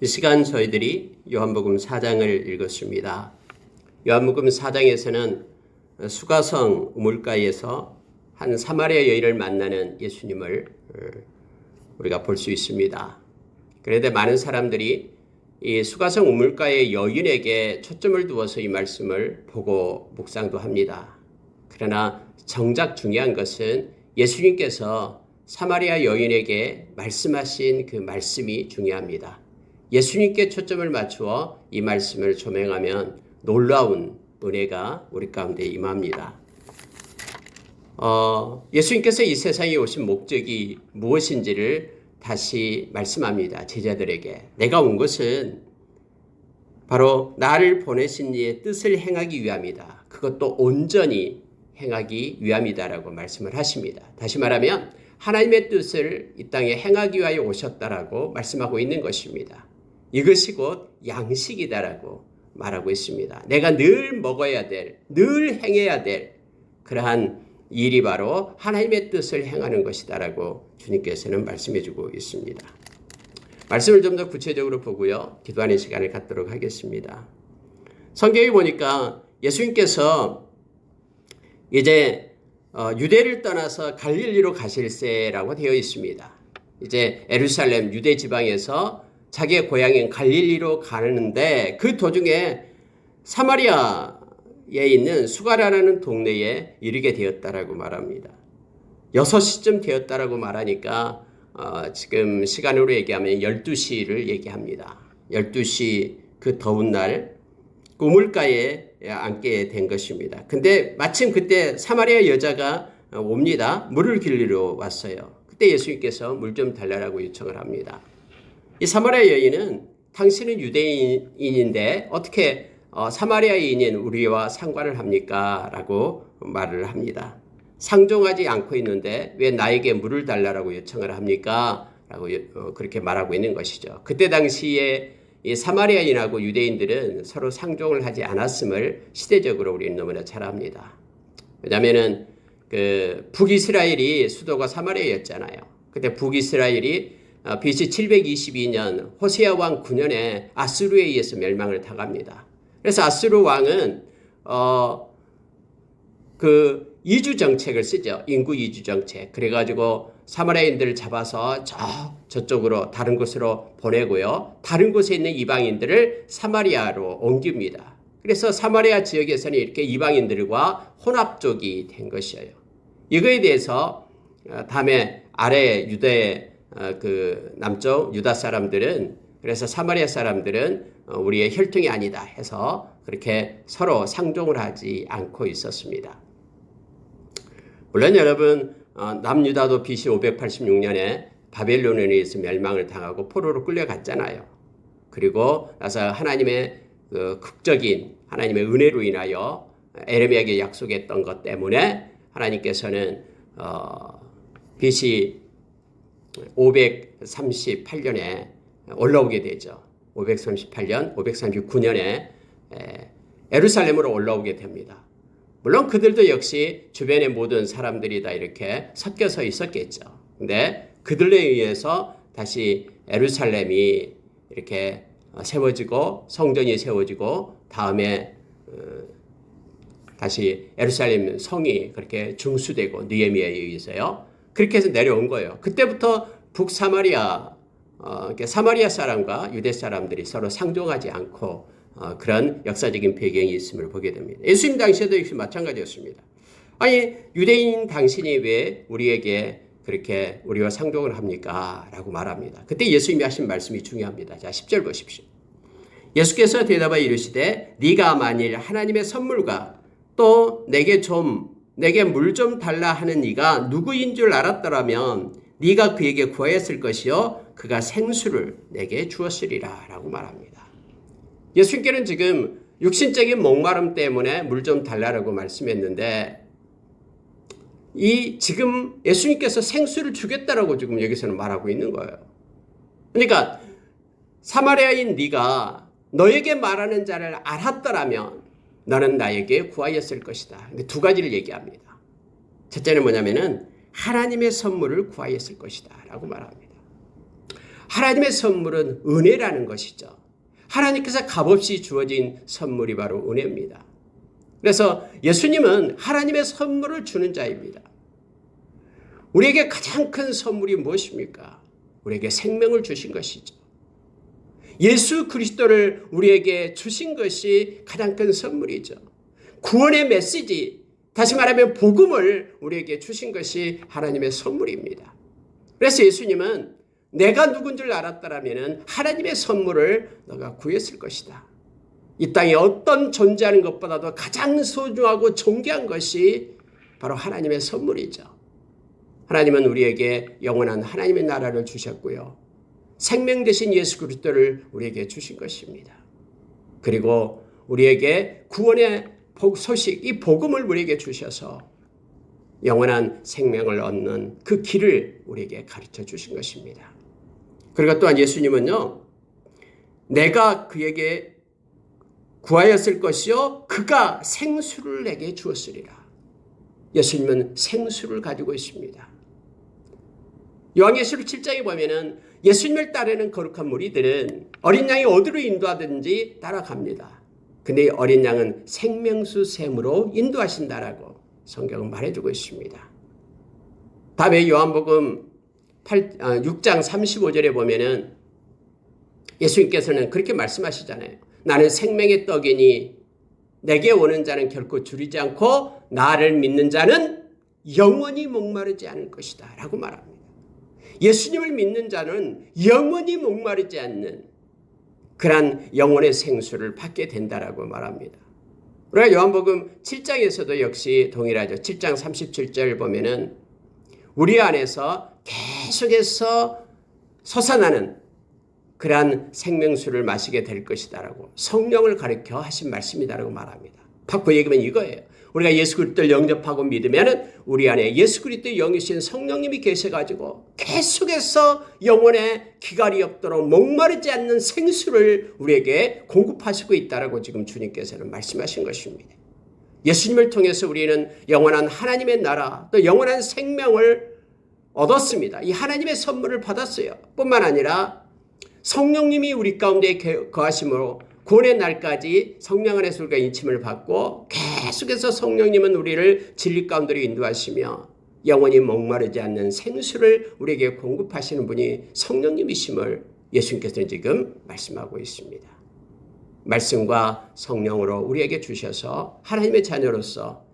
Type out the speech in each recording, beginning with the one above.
이 시간 저희들이 요한복음 4장을 읽었습니다. 요한복음 4장에서는 수가성 우물가에서 한 사마리아 여인을 만나는 예수님을 우리가 볼 수 있습니다. 그런데 많은 사람들이 이 수가성 우물가의 여인에게 초점을 두어서 이 말씀을 보고 묵상도 합니다. 그러나 정작 중요한 것은 예수님께서 사마리아 여인에게 말씀하신 그 말씀이 중요합니다. 예수님께 초점을 맞추어 이 말씀을 조명하면 놀라운 은혜가 우리 가운데 임합니다. 예수님께서 이 세상에 오신 목적이 무엇인지를 다시 말씀합니다. 제자들에게. 내가 온 것은 바로 나를 보내신 이의 뜻을 행하기 위함이다. 그것도 온전히 행하기 위함이다라고 말씀을 하십니다. 다시 말하면 하나님의 뜻을 이 땅에 행하기 위하여 오셨다라고 말씀하고 있는 것입니다. 이것이 곧 양식이다라고 말하고 있습니다. 내가 늘 먹어야 될, 늘 행해야 될 그러한 일이 바로 하나님의 뜻을 행하는 것이다라고 주님께서는 말씀해 주고 있습니다. 말씀을 좀 더 구체적으로 보고요. 기도하는 시간을 갖도록 하겠습니다. 성경에 보니까 예수님께서 이제 유대를 떠나서 갈릴리로 가실세라고 되어 있습니다. 이제 예루살렘 유대 지방에서 자기의 고향인 갈릴리로 가는데 그 도중에 사마리아에 있는 수가라는 동네에 이르게 되었다라고 말합니다. 6시쯤 되었다라고 말하니까 지금 시간으로 얘기하면 12시를 얘기합니다. 12시 그 더운 날 우물가에 앉게 된 것입니다. 근데 마침 그때 사마리아 여자가 옵니다. 물을 길리러 왔어요. 그때 예수님께서 물 좀 달라고 요청을 합니다. 이 사마리아 여인은 당신은 유대인인데 어떻게 사마리아인인 우리와 상관을 합니까? 라고 말을 합니다. 상종하지 않고 있는데 왜 나에게 물을 달라고 요청을 합니까? 라고 그렇게 말하고 있는 것이죠. 그때 당시에 이 사마리아인하고 유대인들은 서로 상종을 하지 않았음을 시대적으로 우리는 너무나 잘 압니다. 왜냐하면은 그 북이스라엘이 수도가 사마리아였잖아요. 그때 북이스라엘이 BC 722년 호세아 왕 9년에 아수르에 의해서 멸망을 당합니다. 그래서 아수르 왕은 그 이주 정책을 쓰죠. 인구 이주 정책. 그래가지고 사마리아인들을 잡아서 저쪽으로 다른 곳으로 보내고요. 다른 곳에 있는 이방인들을 사마리아로 옮깁니다. 그래서 사마리아 지역에서는 이렇게 이방인들과 혼합족이 된 것이에요. 이거에 대해서 다음에 아래 유대 그 남쪽 유다 사람들은 그래서 사마리아 사람들은 우리의 혈통이 아니다 해서 그렇게 서로 상종을 하지 않고 있었습니다. 물론 여러분 남유다도 BC 586년에 바벨론에 의해서 멸망을 당하고 포로로 끌려갔잖아요. 그리고 나서 하나님의 그 극적인 하나님의 은혜로 인하여 에레미야에게 약속했던 것 때문에 하나님께서는 BC 538년에 올라오게 되죠. 538년, 539년에 예루살렘으로 올라오게 됩니다. 물론 그들도 역시 주변의 모든 사람들이 다 이렇게 섞여서 있었겠죠. 근데 그들에 의해서 다시 예루살렘이 이렇게 세워지고 성전이 세워지고 다음에 다시 예루살렘 성이 그렇게 중수되고 느헤미야에 의해서요. 그렇게 해서 내려온 거예요. 그때부터 북사마리아 사마리아 사람과 유대 사람들이 서로 상종하지 않고 그런 역사적인 배경이 있음을 보게 됩니다. 예수님 당시에도 역시 마찬가지였습니다. 아니 유대인 당신이 왜 우리에게 그렇게 우리와 상종을 합니까? 라고 말합니다. 그때 예수님이 하신 말씀이 중요합니다. 자 10절 보십시오. 예수께서 대답하여 이르시되 네가 만일 하나님의 선물과 또 내게 물 좀 달라 하는 이가 누구인 줄 알았더라면 네가 그에게 구하였을 것이요 그가 생수를 내게 주었으리라 라고 말합니다. 예수님께는 지금 육신적인 목마름 때문에 물 좀 달라라고 말씀했는데 지금 예수님께서 생수를 주겠다라고 지금 여기서는 말하고 있는 거예요. 그러니까 사마리아인 네가 너에게 말하는 자를 알았더라면 너는 나에게 구하였을 것이다. 근데 두 가지를 얘기합니다. 첫째는 뭐냐면은 하나님의 선물을 구하였을 것이다 라고 말합니다. 하나님의 선물은 은혜라는 것이죠. 하나님께서 값없이 주어진 선물이 바로 은혜입니다. 그래서 예수님은 하나님의 선물을 주는 자입니다. 우리에게 가장 큰 선물이 무엇입니까? 우리에게 생명을 주신 것이죠. 예수 그리스도를 우리에게 주신 것이 가장 큰 선물이죠. 구원의 메시지, 다시 말하면 복음을 우리에게 주신 것이 하나님의 선물입니다. 그래서 예수님은 내가 누군 줄 알았다라면 하나님의 선물을 너가 구했을 것이다. 이 땅에 어떤 존재하는 것보다도 가장 소중하고 존귀한 것이 바로 하나님의 선물이죠. 하나님은 우리에게 영원한 하나님의 나라를 주셨고요. 생명 되신 예수 그리스도를 우리에게 주신 것입니다. 그리고 우리에게 구원의 소식, 이 복음을 우리에게 주셔서 영원한 생명을 얻는 그 길을 우리에게 가르쳐 주신 것입니다. 그리고 또한 예수님은요, 내가 그에게 구하였을 것이요 그가 생수를 내게 주었으리라. 예수님은 생수를 가지고 있습니다. 요한계시록 7장에 보면은 예수님을 따르는 거룩한 무리들은 어린 양이 어디로 인도하든지 따라갑니다. 근데 이 어린 양은 생명수 샘으로 인도하신다라고 성경은 말해주고 있습니다. 다음에 요한복음 6장 35절에 보면은 예수님께서는 그렇게 말씀하시잖아요. 나는 생명의 떡이니 내게 오는 자는 결코 줄이지 않고 나를 믿는 자는 영원히 목마르지 않을 것이다 라고 말합니다. 예수님을 믿는 자는 영원히 목마르지 않는 그러한 영혼의 생수를 받게 된다라고 말합니다. 우리가 요한복음 7장에서도 역시 동일하죠. 7장 37절 보면은 우리 안에서 계속해서 솟아나는 그러한 생명수를 마시게 될 것이다라고 성령을 가르쳐 하신 말씀이다라고 말합니다. 바꿔 얘기하면 이거예요. 우리가 예수 그리스도를 영접하고 믿으면 우리 안에 예수 그리스도의 영이신 성령님이 계셔가지고 계속해서 영혼에 기갈이 없도록 목마르지 않는 생수를 우리에게 공급하시고 있다라고 지금 주님께서는 말씀하신 것입니다. 예수님을 통해서 우리는 영원한 하나님의 나라 또 영원한 생명을 얻었습니다. 이 하나님의 선물을 받았어요. 뿐만 아니라 성령님이 우리 가운데 거하심으로 구원의 날까지 성령 안에서 우리가 인침을 받고 계속해서 성령님은 우리를 진리 가운데로 인도하시며 영원히 목마르지 않는 생수를 우리에게 공급하시는 분이 성령님이심을 예수님께서는 지금 말씀하고 있습니다. 말씀과 성령으로 우리에게 주셔서 하나님의 자녀로서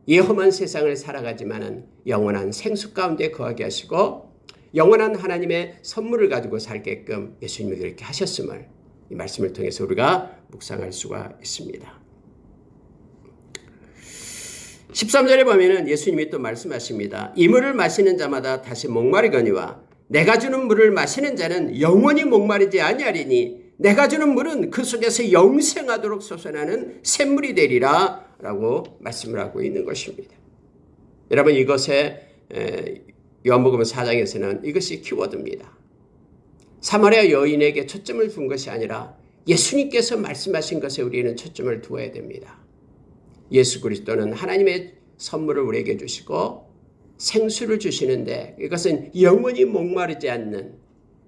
이 험한 세상을 살아가지만은 영원한 생수 가운데 거하게 하시고 영원한 하나님의 선물을 가지고 살게끔 예수님이 그렇게 하셨음을 이 말씀을 통해서 우리가 묵상할 수가 있습니다. 13절에 보면은 예수님이 또 말씀하십니다. 이 물을 마시는 자마다 다시 목마르거니와 내가 주는 물을 마시는 자는 영원히 목마르지 아니하리니 내가 주는 물은 그 속에서 영생하도록 솟아나는 샘물이 되리라 라고 말씀을 하고 있는 것입니다. 여러분 이것에 요한복음 4장에서는 이것이 키워드입니다. 사마리아 여인에게 초점을 둔 것이 아니라 예수님께서 말씀하신 것에 우리는 초점을 두어야 됩니다. 예수 그리스도는 하나님의 선물을 우리에게 주시고 생수를 주시는데 이것은 영원히 목마르지 않는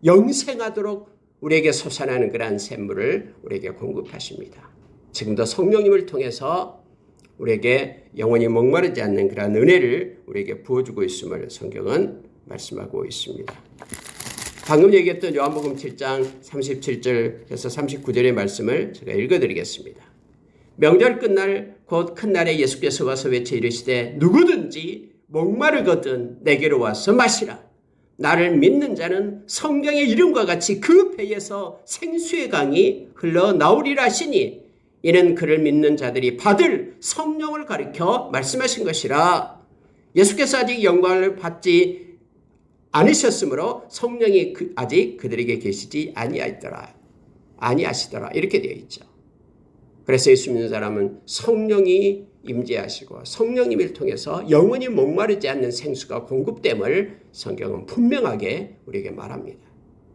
영생하도록 우리에게 솟아나는 그러한 샘물을 우리에게 공급하십니다. 지금도 성령님을 통해서 우리에게 영원히 목마르지 않는 그러한 은혜를 우리에게 부어주고 있음을 성경은 말씀하고 있습니다. 방금 얘기했던 요한복음 7장 37절에서 39절의 말씀을 제가 읽어드리겠습니다. 명절 끝날 곧 큰 날에 예수께서 와서 외쳐 이르시되 누구든지 목마르거든 내게로 와서 마시라. 나를 믿는 자는 성경의 이름과 같이 그 배에서 생수의 강이 흘러나오리라 하시니 이는 그를 믿는 자들이 받을 성령을 가리켜 말씀하신 것이라. 예수께서 아직 영광을 받지 않으셨으므로 성령이 아직 그들에게 계시지 아니하시더라 이렇게 되어 있죠. 그래서 예수 믿는 사람은 성령이 임재하시고 성령님을 통해서 영원히 목마르지 않는 생수가 공급됨을 성경은 분명하게 우리에게 말합니다.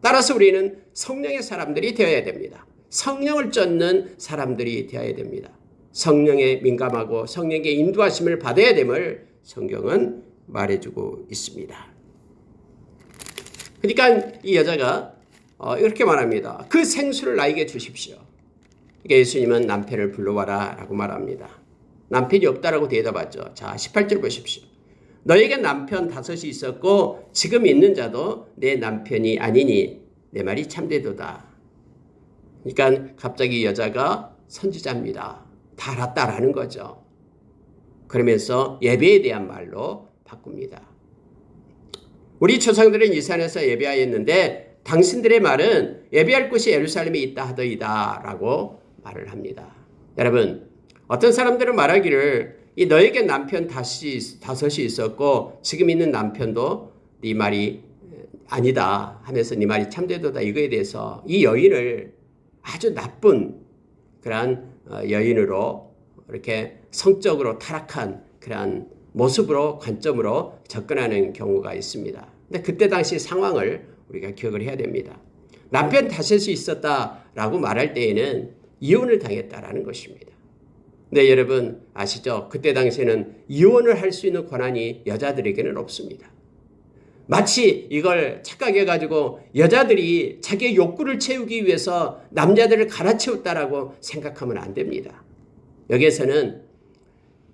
따라서 우리는 성령의 사람들이 되어야 됩니다. 성령을 쫓는 사람들이 되어야 됩니다. 성령에 민감하고 성령의 인도하심을 받아야 됨을 성경은 말해주고 있습니다. 그러니까 이 여자가 이렇게 말합니다. 그 생수를 나에게 주십시오. 그러니까 예수님은 남편을 불러와라 라고 말합니다. 남편이 없다라고 대답하죠. 자, 18절 보십시오. 너에게 남편 5이 있었고 지금 있는 자도 내 남편이 아니니 내 말이 참되도다. 그러니까 갑자기 여자가 선지자입니다. 다 알았다라는 거죠. 그러면서 예배에 대한 말로 바꿉니다. 우리 조상들은 이 산에서 예배하였는데 당신들의 말은 예배할 곳이 예루살렘에 있다 하더이다 라고 말을 합니다. 여러분, 어떤 사람들은 말하기를 너에게 남편 5이 있었고 지금 있는 남편도 네 말이 아니다 하면서 네 말이 참되도다 이거에 대해서 이 여인을 아주 나쁜 그러한 여인으로 이렇게 성적으로 타락한 그러한 모습으로 관점으로 접근하는 경우가 있습니다. 근데 그때 당시 상황을 우리가 기억을 해야 됩니다. 남편 5이 있었다라고 말할 때에는 이혼을 당했다라는 것입니다. 근데 여러분 아시죠? 그때 당시에는 이혼을 할 수 있는 권한이 여자들에게는 없습니다. 마치 이걸 착각해가지고 여자들이 자기의 욕구를 채우기 위해서 남자들을 갈아치웠다라고 생각하면 안 됩니다. 여기에서는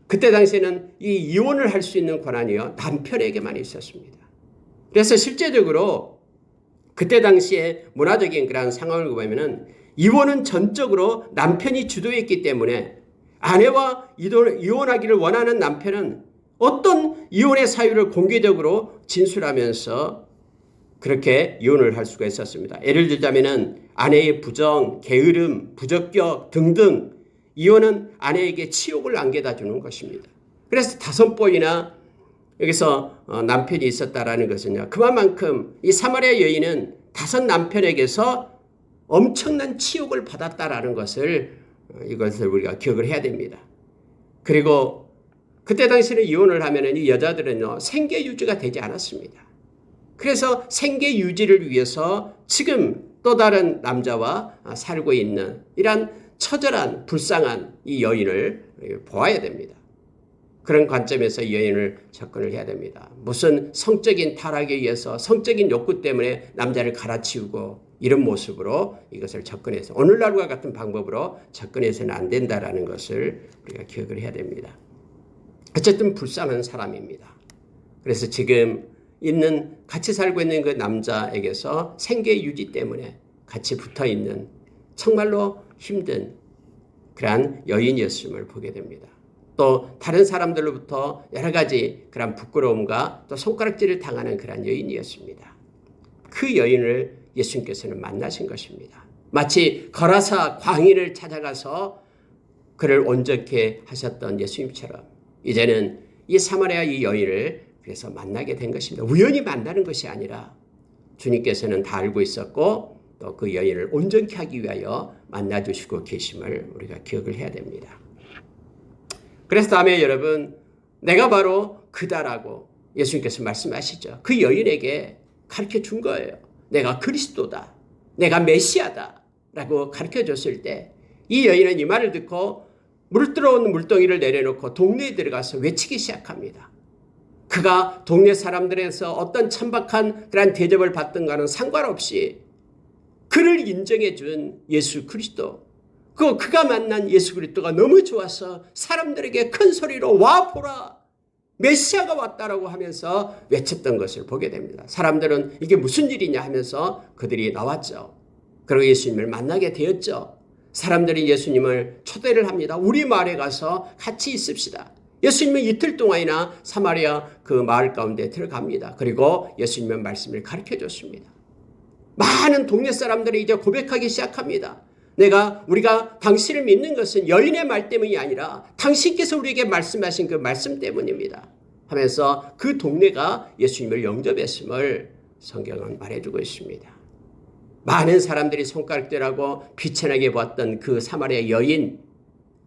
그때 당시에는 이 이혼을 할 수 있는 권한이요 남편에게만 있었습니다. 그래서 실제적으로 그때 당시에 문화적인 그런 상황을 보면은 이혼은 전적으로 남편이 주도했기 때문에 아내와 이혼하기를 원하는 남편은 어떤 이혼의 사유를 공개적으로 진술하면서 그렇게 이혼을 할 수가 있었습니다. 예를 들자면은 아내의 부정, 게으름, 부적격 등등 이혼은 아내에게 치욕을 안겨다 주는 것입니다. 그래서 5번이나 여기서 남편이 있었다라는 것은요. 그만큼 이 사마리아 여인은 5 남편에게서 엄청난 치욕을 받았다라는 것을 이것을 우리가 기억을 해야 됩니다. 그리고 그때 당시에 이혼을 하면은 이 여자들은요 생계 유지가 되지 않았습니다. 그래서 생계 유지를 위해서 지금 또 다른 남자와 살고 있는 이런 처절한 불쌍한 이 여인을 보아야 됩니다. 그런 관점에서 이 여인을 접근을 해야 됩니다. 무슨 성적인 타락에 의해서 성적인 욕구 때문에 남자를 갈아치우고 이런 모습으로 이것을 접근해서 오늘날과 같은 방법으로 접근해서는 안 된다라는 것을 우리가 기억을 해야 됩니다. 어쨌든 불쌍한 사람입니다. 그래서 지금 같이 살고 있는 그 남자에게서 생계 유지 때문에 같이 붙어 있는 정말로 힘든 그러한 여인이었음을 보게 됩니다. 또 다른 사람들로부터 여러 가지 그런 부끄러움과 또 손가락질을 당하는 그런 여인이었습니다. 그 여인을 예수님께서는 만나신 것입니다. 마치 거라사 광인을 찾아가서 그를 온전케 하셨던 예수님처럼 이제는 이 사마리아 이 여인을 그래서 만나게 된 것입니다. 우연히 만나는 것이 아니라 주님께서는 다 알고 있었고 또 그 여인을 온전케 하기 위하여 만나주시고 계심을 우리가 기억을 해야 됩니다. 그래서 다음에 여러분 내가 바로 그다라고 예수님께서 말씀하시죠. 그 여인에게 가르쳐 준 거예요. 내가 그리스도다. 내가 메시아다. 라고 가르쳐 줬을 때 이 여인은 이 말을 듣고 물 들어온 물동이를 내려놓고 동네에 들어가서 외치기 시작합니다. 그가 동네 사람들에서 어떤 천박한 그런 대접을 받든가는 상관없이 그를 인정해 준 예수 그리스도, 그가 만난 예수 그리스도가 너무 좋아서 사람들에게 큰 소리로 와 보라 메시아가 왔다라고 하면서 외쳤던 것을 보게 됩니다. 사람들은 이게 무슨 일이냐 하면서 그들이 나왔죠. 그리고 예수님을 만나게 되었죠. 사람들이 예수님을 초대를 합니다. 우리 마을에 가서 같이 있읍시다. 예수님은 이틀 동안이나 사마리아 그 마을 가운데 들어갑니다. 그리고 예수님의 말씀을 가르쳐 줬습니다. 많은 동네 사람들이 이제 고백하기 시작합니다. 우리가 당신을 믿는 것은 여인의 말 때문이 아니라 당신께서 우리에게 말씀하신 그 말씀 때문입니다. 하면서 그 동네가 예수님을 영접했음을 성경은 말해주고 있습니다. 많은 사람들이 손가락질하고 비천하게 보았던 그 사마리아 여인,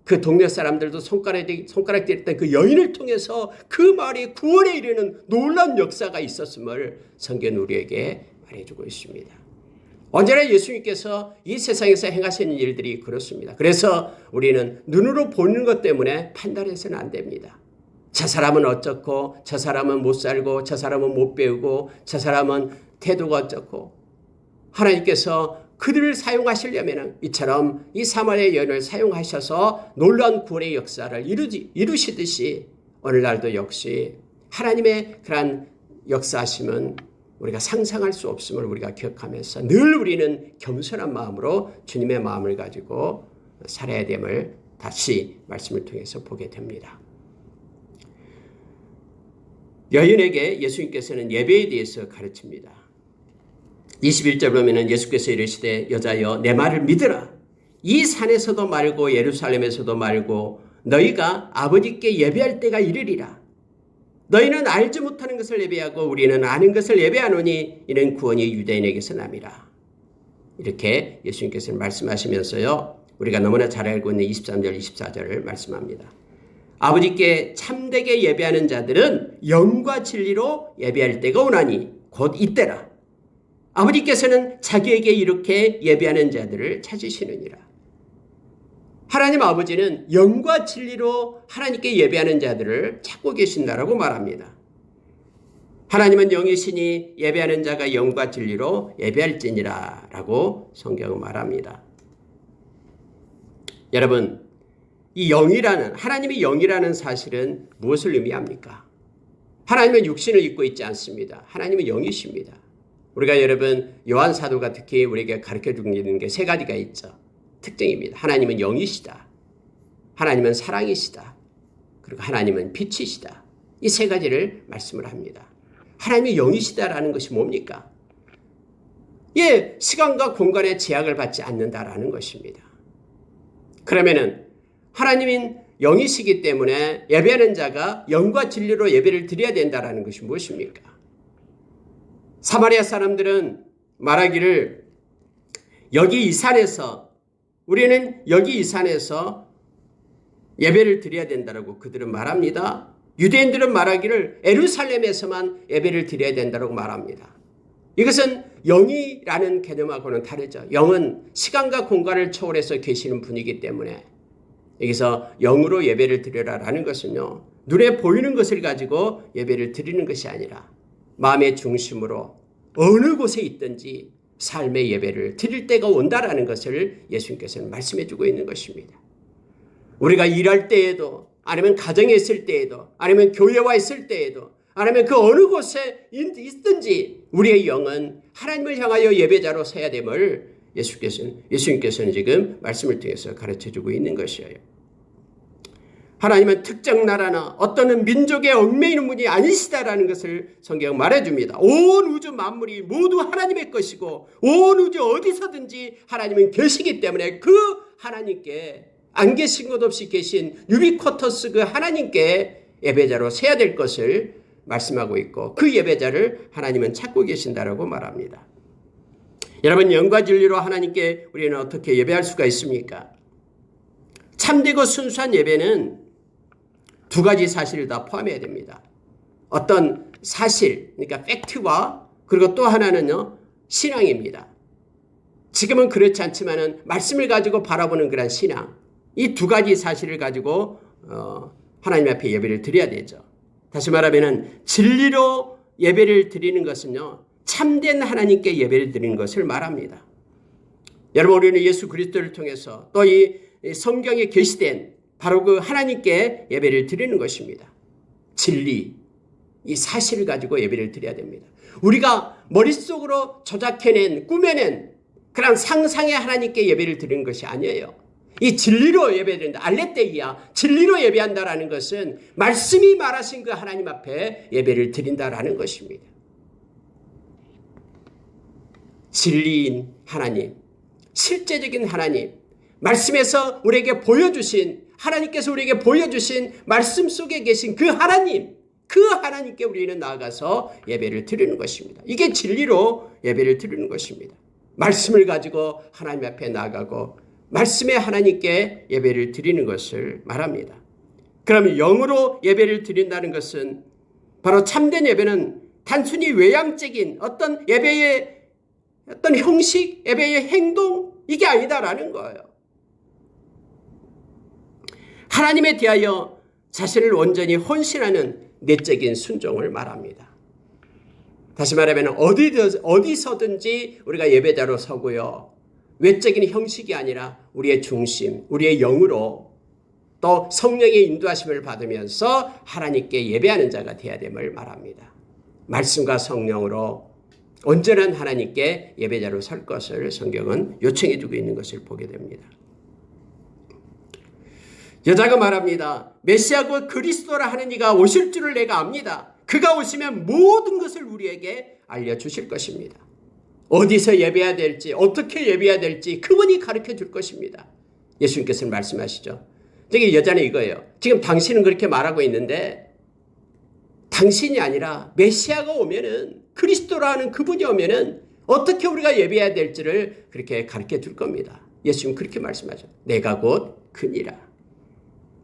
그 동네 사람들도 손가락질했던 그 여인을 통해서 그 마을이 구원에 이르는 놀라운 역사가 있었음을 성경은 우리에게 말해주고 있습니다. 언제나 예수님께서 이 세상에서 행하시는 일들이 그렇습니다. 그래서 우리는 눈으로 보는 것 때문에 판단해서는 안 됩니다. 저 사람은 어쩌고, 저 사람은 못 살고, 저 사람은 못 배우고, 저 사람은 태도가 어쩌고 하나님께서 그들을 사용하시려면 이처럼 이 사마리아 여인을 사용하셔서 놀라운 구원의 역사를 이루시듯이 오늘날도 역시 하나님의 그러한 역사하심은 우리가 상상할 수 없음을 우리가 기억하면서 늘 우리는 겸손한 마음으로 주님의 마음을 가지고 살아야 됨을 다시 말씀을 통해서 보게 됩니다. 여인에게 예수님께서는 예배에 대해서 가르칩니다. 21절 보면 예수께서 이르시되 여자여 내 말을 믿으라. 이 산에서도 말고 예루살렘에서도 말고 너희가 아버지께 예배할 때가 이르리라. 너희는 알지 못하는 것을 예배하고 우리는 아는 것을 예배하노니 이는 구원이 유대인에게서 남이라. 이렇게 예수님께서는 말씀하시면서요. 우리가 너무나 잘 알고 있는 23절 24절을 말씀합니다. 아버지께 참되게 예배하는 자들은 영과 진리로 예배할 때가 오나니 곧 이때라. 아버지께서는 자기에게 이렇게 예배하는 자들을 찾으시느니라. 하나님 아버지는 영과 진리로 하나님께 예배하는 자들을 찾고 계신다라고 말합니다. 하나님은 영이시니 예배하는 자가 영과 진리로 예배할지니라 라고 성경은 말합니다. 여러분, 이 영이라는, 하나님이 영이라는 사실은 무엇을 의미합니까? 하나님은 육신을 입고 있지 않습니다. 하나님은 영이십니다. 우리가 여러분 요한 사도가 특히 우리에게 가르쳐주는 게 세 가지가 있죠. 특징입니다. 하나님은 영이시다. 하나님은 사랑이시다. 그리고 하나님은 빛이시다. 이 세 가지를 말씀을 합니다. 하나님이 영이시다라는 것이 뭡니까? 예, 시간과 공간의 제약을 받지 않는다라는 것입니다. 그러면은 하나님인 영이시기 때문에 예배하는 자가 영과 진리로 예배를 드려야 된다라는 것이 무엇입니까? 사마리아 사람들은 말하기를 여기 이 산에서 우리는 여기 이 산에서 예배를 드려야 된다라고 그들은 말합니다. 유대인들은 말하기를 예루살렘에서만 예배를 드려야 된다라고 말합니다. 이것은 영이라는 개념하고는 다르죠. 영은 시간과 공간을 초월해서 계시는 분이기 때문에 여기서 영으로 예배를 드려라라는 것은요. 눈에 보이는 것을 가지고 예배를 드리는 것이 아니라 마음의 중심으로 어느 곳에 있든지 삶의 예배를 드릴 때가 온다라는 것을 예수님께서는 말씀해 주고 있는 것입니다. 우리가 일할 때에도 아니면 가정에 있을 때에도 아니면 교회와 있을 때에도 아니면 그 어느 곳에 있든지 우리의 영은 하나님을 향하여 예배자로 서야 됨을 예수님께서는 지금 말씀을 통해서 가르쳐주고 있는 것이에요. 하나님은 특정 나라나 어떤 민족의 얽매이는 분이 아니시다라는 것을 성경은 말해줍니다. 온 우주 만물이 모두 하나님의 것이고 온 우주 어디서든지 하나님은 계시기 때문에 그 하나님께 안 계신 것 없이 계신 유비쿼터스 그 하나님께 예배자로 서야 될 것을 말씀하고 있고 그 예배자를 하나님은 찾고 계신다라고 말합니다. 여러분, 영과 진리로 하나님께 우리는 어떻게 예배할 수가 있습니까? 참되고 순수한 예배는 두 가지 사실을 다 포함해야 됩니다. 어떤 사실, 그러니까 팩트와 그리고 또 하나는요, 신앙입니다. 지금은 그렇지 않지만은 말씀을 가지고 바라보는 그런 신앙, 이 두 가지 사실을 가지고 하나님 앞에 예배를 드려야 되죠. 다시 말하면은 진리로 예배를 드리는 것은요, 참된 하나님께 예배를 드리는 것을 말합니다. 여러분, 우리는 예수 그리스도를 통해서 또 이 성경에 계시된 바로 그 하나님께 예배를 드리는 것입니다. 진리, 이 사실을 가지고 예배를 드려야 됩니다. 우리가 머릿속으로 조작해낸, 꾸며낸 그런 상상의 하나님께 예배를 드리는 것이 아니에요. 이 진리로 예배드린다. 알레테이야. 진리로 예배한다라는 것은 말씀이 말하신 그 하나님 앞에 예배를 드린다라는 것입니다. 진리인 하나님, 실제적인 하나님, 말씀에서 우리에게 보여주신 하나님께서 우리에게 보여주신 말씀 속에 계신 그 하나님, 그 하나님께 우리는 나아가서 예배를 드리는 것입니다. 이게 진리로 예배를 드리는 것입니다. 말씀을 가지고 하나님 앞에 나아가고 말씀의 하나님께 예배를 드리는 것을 말합니다. 그러면 영으로 예배를 드린다는 것은 바로 참된 예배는 단순히 외향적인 어떤 예배의 어떤 형식, 예배의 행동, 이게 아니다라는 거예요. 하나님에 대하여 자신을 온전히 헌신하는 내적인 순종을 말합니다. 다시 말하면 어디서든지 우리가 예배자로 서고요. 외적인 형식이 아니라 우리의 중심, 우리의 영으로 또 성령의 인도하심을 받으면서 하나님께 예배하는 자가 되어야 됨을 말합니다. 말씀과 성령으로 온전한 하나님께 예배자로 설 것을 성경은 요청해 주고 있는 것을 보게 됩니다. 여자가 말합니다. 메시아고 그리스도라 하는 이가 오실 줄을 내가 압니다. 그가 오시면 모든 것을 우리에게 알려주실 것입니다. 어디서 예배해야 될지, 어떻게 예배해야 될지 그분이 가르쳐 줄 것입니다. 예수님께서는 말씀하시죠. 저기 여자는 이거예요. 지금 당신은 그렇게 말하고 있는데 당신이 아니라 메시아가 오면은, 그리스도라는 그분이 오면은 어떻게 우리가 예배해야 될지를 그렇게 가르쳐 줄 겁니다. 예수님 그렇게 말씀하죠. 내가 곧 그니라.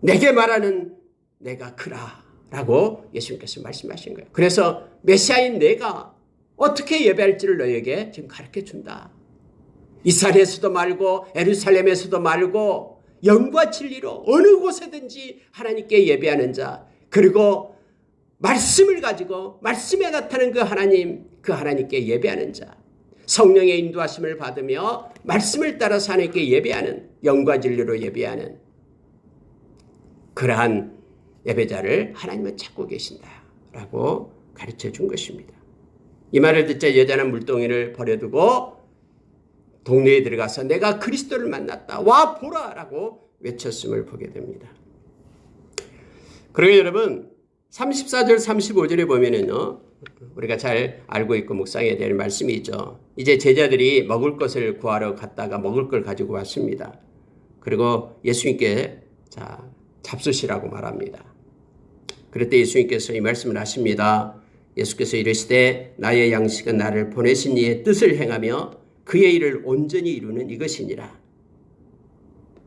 내게 말하는 내가 그라 라고 예수님께서 말씀하신 거예요. 그래서 메시아인 내가 어떻게 예배할지를 너에게 지금 가르쳐 준다. 이스라엘에서도 말고 예루살렘에서도 말고 영과 진리로 어느 곳에든지 하나님께 예배하는 자, 그리고 말씀을 가지고 말씀에 나타나는 그 하나님께 예배하는 자, 성령의 인도하심을 받으며 말씀을 따라서 하나님께 예배하는, 영과 진리로 예배하는 그러한 예배자를 하나님은 찾고 계신다라고 가르쳐 준 것입니다. 이 말을 듣자 여자는 물동이를 버려두고 동네에 들어가서 내가 그리스도를 만났다. 와 보라 라고 외쳤음을 보게 됩니다. 그리고 여러분 34절 35절에 보면은요, 우리가 잘 알고 있고 묵상해야 되는 말씀이 있죠. 이제 제자들이 먹을 것을 구하러 갔다가 먹을 걸 가지고 왔습니다. 그리고 예수님께 잡수시라고 말합니다. 그럴 때 예수님께서 이 말씀을 하십니다. 예수께서 이르시되 나의 양식은 나를 보내신 이의 뜻을 행하며 그의 일을 온전히 이루는 이것이니라.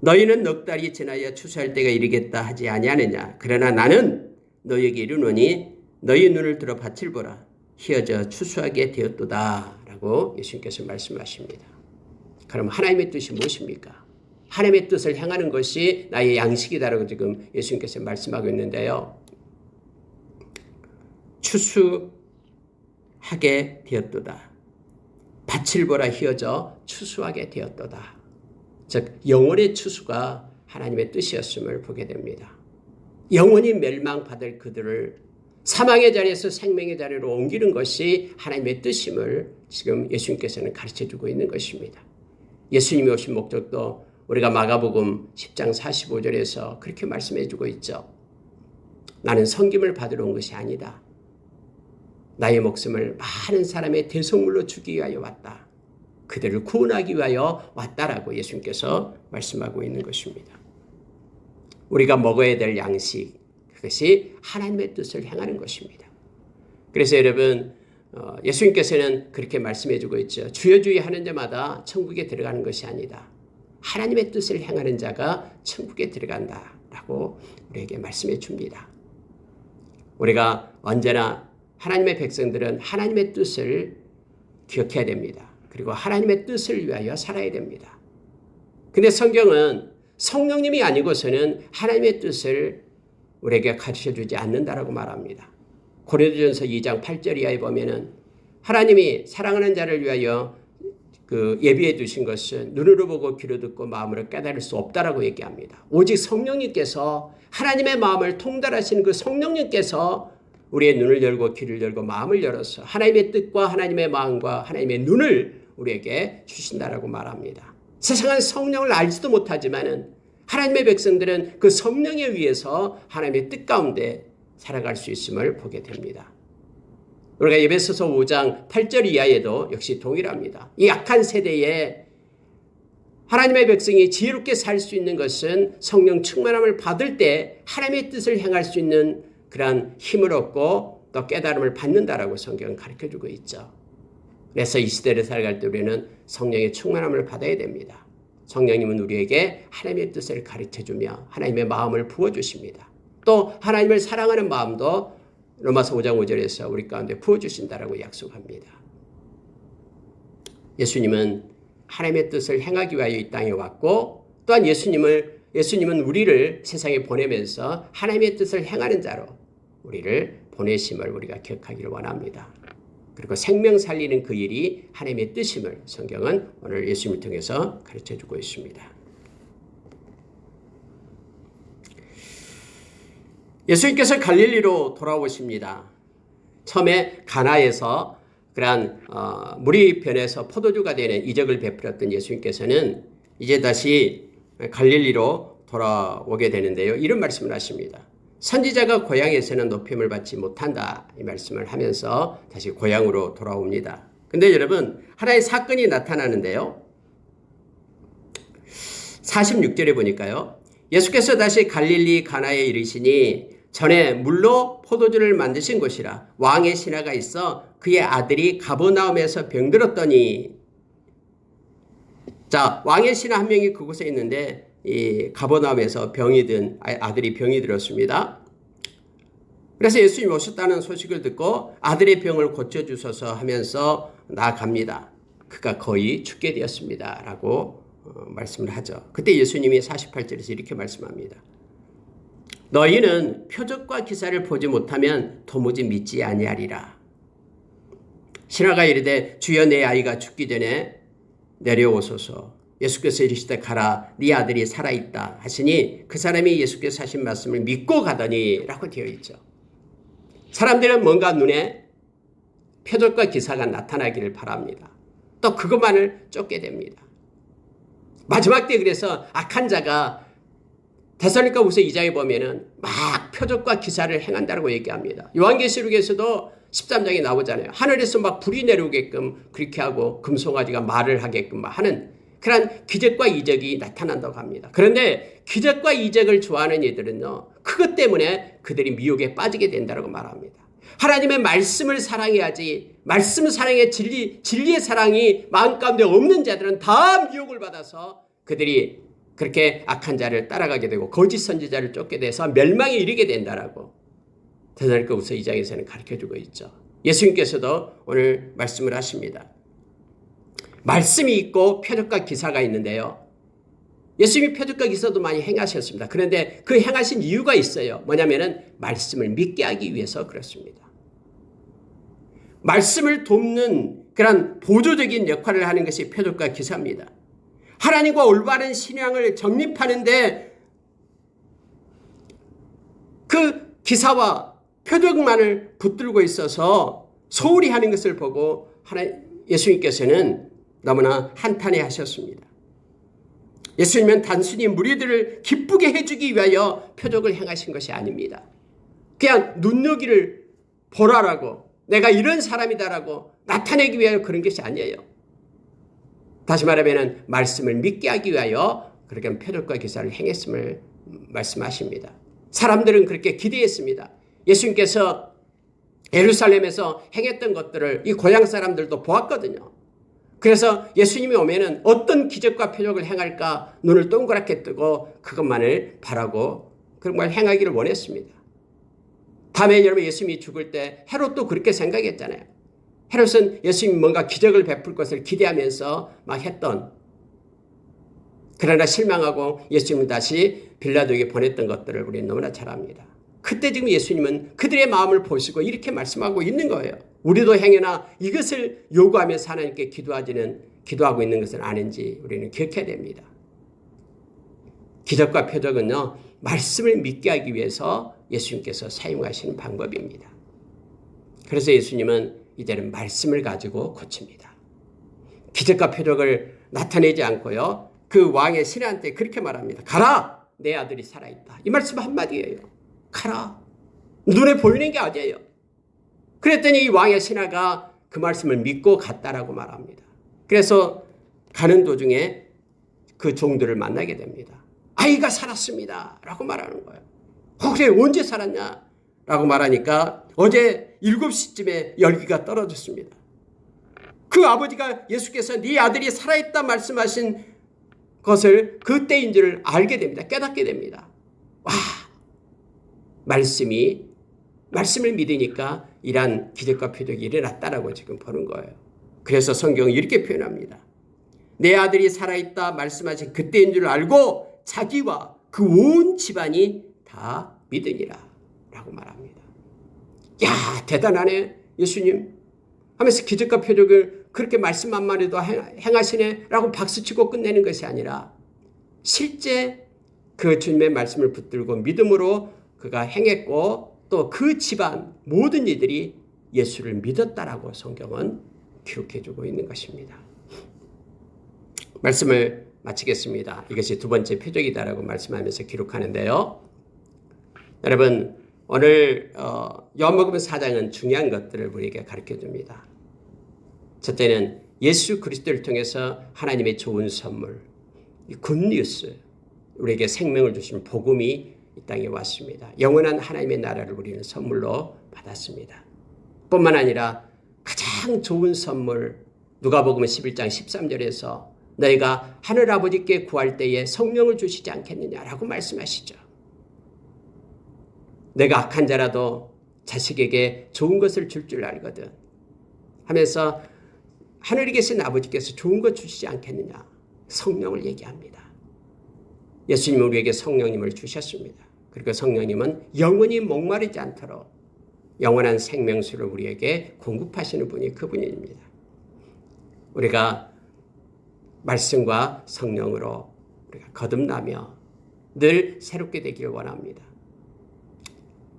너희는 넉 달이 지나야 추수할 때가 이르겠다 하지 아니하느냐. 그러나 나는 너희에게 이르노니 너희 눈을 들어 밭을 보라. 희어져 추수하게 되었도다 라고 예수님께서 말씀하십니다. 그럼 하나님의 뜻이 무엇입니까? 하나님의 뜻을 행하는 것이 나의 양식이다라고 지금 예수님께서 말씀하고 있는데요. 추수하게 되었도다. 밭을 보라 희어져 추수하게 되었도다. 즉 영원의 추수가 하나님의 뜻이었음을 보게 됩니다. 영원히 멸망받을 그들을 사망의 자리에서 생명의 자리로 옮기는 것이 하나님의 뜻임을 지금 예수님께서는 가르쳐주고 있는 것입니다. 예수님이 오신 목적도 우리가 마가복음 10장 45절에서 그렇게 말씀해주고 있죠. 나는 섬김을 받으러 온 것이 아니다. 나의 목숨을 많은 사람의 대속물로 주기 위하여 왔다. 그들을 구원하기 위하여 왔다라고 예수님께서 말씀하고 있는 것입니다. 우리가 먹어야 될 양식, 그것이 하나님의 뜻을 행하는 것입니다. 그래서 여러분 예수님께서는 그렇게 말씀해주고 있죠. 주여 주여 하는 자마다 천국에 들어가는 것이 아니다. 하나님의 뜻을 행하는 자가 천국에 들어간다라고 우리에게 말씀해 줍니다. 우리가 언제나 하나님의 백성들은 하나님의 뜻을 기억해야 됩니다. 그리고 하나님의 뜻을 위하여 살아야 됩니다. 근데 성경은 성령님이 아니고서는 하나님의 뜻을 우리에게 가르쳐주지 않는다라고 말합니다. 고린도전서 2장 8절 이하에 보면은 하나님이 사랑하는 자를 위하여 예비해 두신 것은 눈으로 보고 귀로 듣고 마음으로 깨달을 수 없다라고 얘기합니다. 오직 성령님께서, 하나님의 마음을 통달하시는 그 성령님께서 우리의 눈을 열고 귀를 열고 마음을 열어서 하나님의 뜻과 하나님의 마음과 하나님의 눈을 우리에게 주신다라고 말합니다. 세상은 성령을 알지도 못하지만은 하나님의 백성들은 그 성령에 의해서 하나님의 뜻 가운데 살아갈 수 있음을 보게 됩니다. 우리가 에베소서 5장 8절 이하에도 역시 동일합니다. 이 악한 세대에 하나님의 백성이 지혜롭게 살 수 있는 것은 성령 충만함을 받을 때 하나님의 뜻을 행할 수 있는 그러한 힘을 얻고 또 깨달음을 받는다라고 성경은 가르쳐주고 있죠. 그래서 이 시대를 살아갈 때 우리는 성령의 충만함을 받아야 됩니다. 성령님은 우리에게 하나님의 뜻을 가르쳐주며 하나님의 마음을 부어주십니다. 또 하나님을 사랑하는 마음도 로마서 5장 5절에서 우리 가운데 부어주신다라고 약속합니다. 예수님은 하나님의 뜻을 행하기 위하여 이 땅에 왔고 또한 예수님은 우리를 세상에 보내면서 하나님의 뜻을 행하는 자로 우리를 보내심을 우리가 기억하기를 원합니다. 그리고 생명 살리는 그 일이 하나님의 뜻임을 성경은 오늘 예수님을 통해서 가르쳐주고 있습니다. 예수님께서 갈릴리로 돌아오십니다. 처음에 가나에서 그러한 물이 변해서 포도주가 되는 이적을 베풀었던 예수님께서는 이제 다시 갈릴리로 돌아오게 되는데요. 이런 말씀을 하십니다. 선지자가 고향에서는 높임을 받지 못한다. 이 말씀을 하면서 다시 고향으로 돌아옵니다. 근데 여러분, 하나의 사건이 나타나는데요. 46절에 보니까요. 예수께서 다시 갈릴리 가나에 이르시니 전에 물로 포도주를 만드신 곳이라 왕의 신하가 있어 그의 아들이 가버나움에서 병들었더니. 자, 왕의 신하 한 명이 그곳에 있는데 이 가버나움에서 아들이 병이 들었습니다. 그래서 예수님이 오셨다는 소식을 듣고 아들의 병을 고쳐주소서 하면서 나아갑니다. 그가 거의 죽게 되었습니다. 라고 말씀을 하죠. 그때 예수님이 48절에서 이렇게 말씀합니다. 너희는 표적과 기사를 보지 못하면 도무지 믿지 아니하리라. 신하가 이르되 주여 내 아이가 죽기 전에 내려오소서. 예수께서 이르시되 가라 네 아들이 살아있다 하시니 그 사람이 예수께서 하신 말씀을 믿고 가더니 라고 되어 있죠. 사람들은 뭔가 눈에 표적과 기사가 나타나기를 바랍니다. 또 그것만을 쫓게 됩니다. 마지막 때 그래서 악한 자가 데살로니가후서 2장에 보면은 막 표적과 기사를 행한다고 얘기합니다. 요한계시록에서도 13장에 나오잖아요. 하늘에서 막 불이 내려오게끔 그렇게 하고 금송아지가 말을 하게끔 하는 그런 기적과 이적이 나타난다고 합니다. 그런데 기적과 이적을 좋아하는 이들은요, 그것 때문에 그들이 미혹에 빠지게 된다고 말합니다. 하나님의 말씀을 사랑해야지, 말씀 사랑의 진리의 사랑이 마음 가운데 없는 자들은 다 미혹을 받아서 그들이 그렇게 악한 자를 따라가게 되고 거짓 선지자를 쫓게 돼서 멸망에 이르게 된다라고 데살로니가후서 2장에서는 가르쳐주고 있죠. 예수님께서도 오늘 말씀을 하십니다. 말씀이 있고 표적과 기사가 있는데요. 예수님이 표적과 기사도 많이 행하셨습니다. 그런데 그 행하신 이유가 있어요. 뭐냐면은 말씀을 믿게 하기 위해서 그렇습니다. 말씀을 돕는 그런 보조적인 역할을 하는 것이 표적과 기사입니다. 하나님과 올바른 신앙을 정립하는데 그 기사와 표적만을 붙들고 있어서 소홀히 하는 것을 보고 예수님께서는 너무나 한탄해 하셨습니다. 예수님은 단순히 무리들을 기쁘게 해주기 위하여 표적을 행하신 것이 아닙니다. 그냥 눈여기를 보라라고 내가 이런 사람이다라고 나타내기 위하여 그런 것이 아니에요. 다시 말하면 말씀을 믿게 하기 위하여 그렇게 표적과 기사를 행했음을 말씀하십니다. 사람들은 그렇게 기대했습니다. 예수님께서 예루살렘에서 행했던 것들을 이 고향 사람들도 보았거든요. 그래서 예수님이 오면은 어떤 기적과 표적을 행할까 눈을 동그랗게 뜨고 그것만을 바라고 그런 걸 행하기를 원했습니다. 다음에 여러분 예수님이 죽을 때 헤롯도 그렇게 생각했잖아요. 헤롯은 예수님이 뭔가 기적을 베풀 것을 기대하면서 막 했던, 그러나 실망하고 예수님을 다시 빌라도에게 보냈던 것들을 우리는 너무나 잘 압니다. 그때 지금 예수님은 그들의 마음을 보시고 이렇게 말씀하고 있는 거예요. 우리도 행여나 이것을 요구하면서 하나님께 기도하고 있는 것을 아는지 우리는 기억해야 됩니다. 기적과 표적은요, 말씀을 믿게 하기 위해서 예수님께서 사용하시는 방법입니다. 그래서 예수님은 이제는 말씀을 가지고 고칩니다. 기적과 표적을 나타내지 않고요, 그 왕의 신하한테 그렇게 말합니다. 가라! 내 아들이 살아있다. 이 말씀 한마디예요. 가라. 눈에 보이는 게 아니에요. 그랬더니 이 왕의 신하가 그 말씀을 믿고 갔다라고 말합니다. 그래서 가는 도중에 그 종들을 만나게 됩니다. 아이가 살았습니다. 라고 말하는 거예요. 혹시 언제 살았냐? 라고 말하니까 어제 7시쯤에 열기가 떨어졌습니다. 그 아버지가 예수께서 네 아들이 살아있다 말씀하신 것을 그때인 줄 알게 됩니다. 깨닫게 됩니다. 와, 말씀을 믿으니까 이러한 기적과 표적이 일어났다라고 지금 보는 거예요. 그래서 성경은 이렇게 표현합니다. 내 아들이 살아있다 말씀하신 그때인 줄 알고 자기와 그 온 집안이 다 믿으니라 라고 말합니다. 야, 대단하네 예수님. 하면서 기적과 표적을 그렇게 말씀 한마디도 행하시네 라고 박수치고 끝내는 것이 아니라 실제 그 주님의 말씀을 붙들고 믿음으로 그가 행했고 또 그 집안 모든 이들이 예수를 믿었다라고 성경은 기록해주고 있는 것입니다. 말씀을 마치겠습니다. 이것이 두 번째 표적이다라고 말씀하면서 기록하는데요. 여러분 오늘 요한복음 4장은 중요한 것들을 우리에게 가르쳐줍니다. 첫째는 예수 그리스도를 통해서 하나님의 좋은 선물, 굿뉴스, 우리에게 생명을 주신 복음이 이 땅에 왔습니다. 영원한 하나님의 나라를 우리는 선물로 받았습니다. 뿐만 아니라 가장 좋은 선물 누가복음 11장 13절에서 너희가 하늘아버지께 구할 때에 성령을 주시지 않겠느냐라고 말씀하시죠. 내가 악한 자라도 자식에게 좋은 것을 줄 알거든 하면서 하늘에 계신 아버지께서 좋은 것 주시지 않겠느냐 성령을 얘기합니다. 예수님은 우리에게 성령님을 주셨습니다. 그리고 성령님은 영원히 목마르지 않도록 영원한 생명수를 우리에게 공급하시는 분이 그분입니다. 우리가 말씀과 성령으로 우리가 거듭나며 늘 새롭게 되기를 원합니다.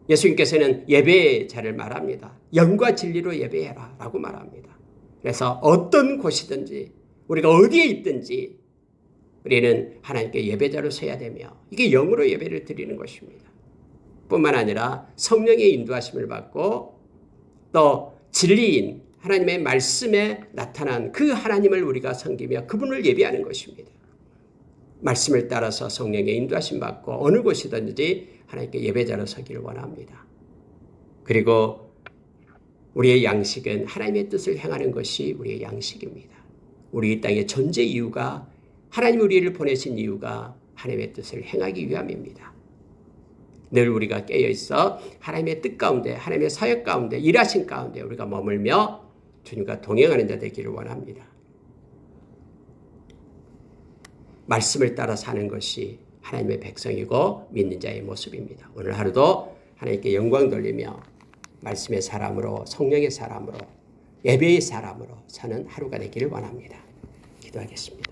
예수님께서는 예배자를 말합니다. 영과 진리로 예배해라 라고 말합니다. 그래서 어떤 곳이든지 우리가 어디에 있든지 우리는 하나님께 예배자로 서야 되며 이게 영으로 예배를 드리는 것입니다. 뿐만 아니라 성령의 인도하심을 받고 또 진리인 하나님의 말씀에 나타난 그 하나님을 우리가 섬기며 그분을 예배하는 것입니다. 말씀을 따라서 성령의 인도하심 받고 어느 곳이든지 하나님께 예배자로 서기를 원합니다. 그리고 우리의 양식은 하나님의 뜻을 행하는 것이 우리의 양식입니다. 우리 이 땅의 존재 이유가 하나님 우리를 보내신 이유가 하나님의 뜻을 행하기 위함입니다. 늘 우리가 깨어있어 하나님의 뜻 가운데 하나님의 사역 가운데 일하신 가운데 우리가 머물며 주님과 동행하는 자 되기를 원합니다. 말씀을 따라 사는 것이 하나님의 백성이고 믿는 자의 모습입니다. 오늘 하루도 하나님께 영광 돌리며 말씀의 사람으로 성령의 사람으로 예배의 사람으로 사는 하루가 되기를 원합니다. 기도하겠습니다.